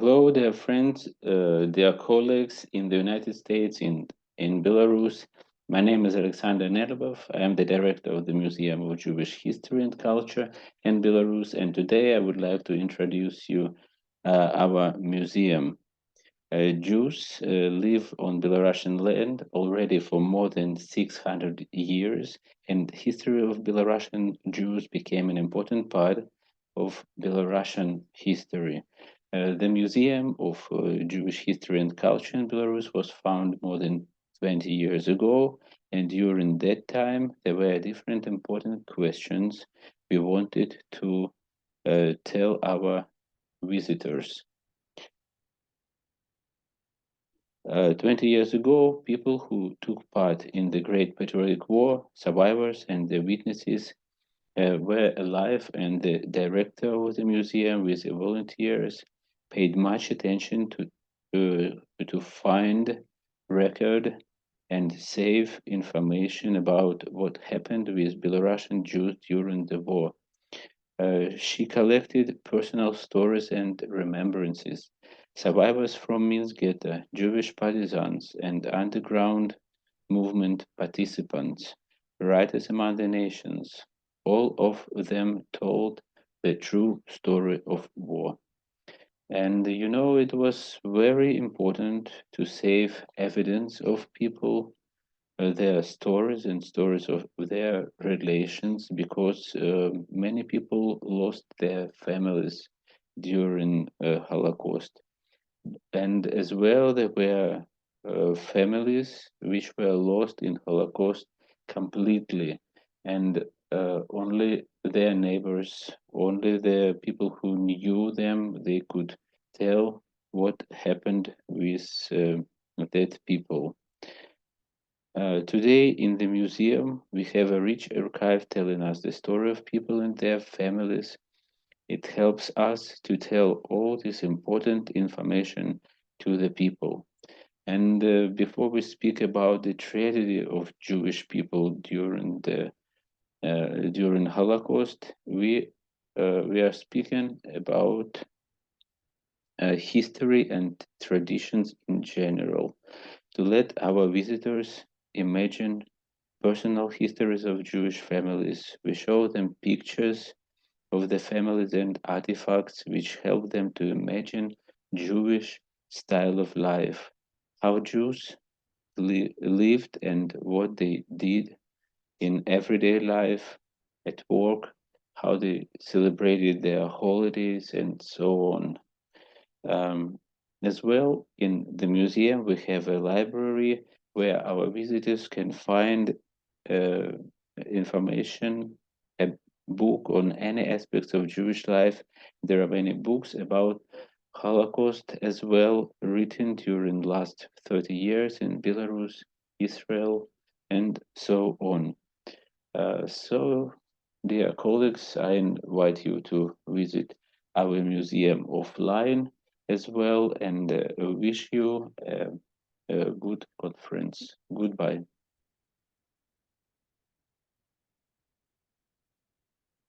Hello, dear friends, dear colleagues in the United States, in Belarus. My name is Alexander Nerlov. I am the director of the Museum of Jewish History and Culture in Belarus, and today I would like to introduce you our museum. Jews live on Belarusian land already for more than 600 years, and history of Belarusian Jews became an important part of Belarusian history. The Museum of Jewish History and Culture in Belarus was founded more than 20 years ago, and during that time, there were different important questions we wanted to tell our visitors. 20 years ago, people who took part in the Great Patriotic War, survivors and the witnesses, were alive, and the director of the museum, with the volunteers, paid much attention to find, record, and save information about what happened with Belarusian Jews during the war. She collected personal stories and remembrances. Survivors from Minsk ghetto, Jewish partisans, and underground movement participants, writers among the nations, all of them told the true story of war. And it was very important to save evidence of people, their stories and stories of their relations, because many people lost their families during Holocaust, and as well there were families which were lost in Holocaust completely, and only their neighbors, only the people who knew them, they could tell what happened with dead people. Today in the museum, we have a rich archive telling us the story of people and their families. It helps us to tell all this important information to the people. And before we speak about the tragedy of Jewish people during Holocaust, we are speaking about history and traditions in general, to let our visitors imagine personal histories of Jewish families. We show them pictures of the families and artifacts which help them to imagine Jewish style of life, how Jews lived and what they did in everyday life, at work, how they celebrated their holidays, and so on. Um, as well, in the museum, we have a library where our visitors can find uh, information, a book on any aspects of Jewish life. There are many books about Holocaust as well, written during last 30 years in Belarus, Israel, and so on. So, dear colleagues, I invite you to visit our museum offline as well, and wish you a good conference. Goodbye.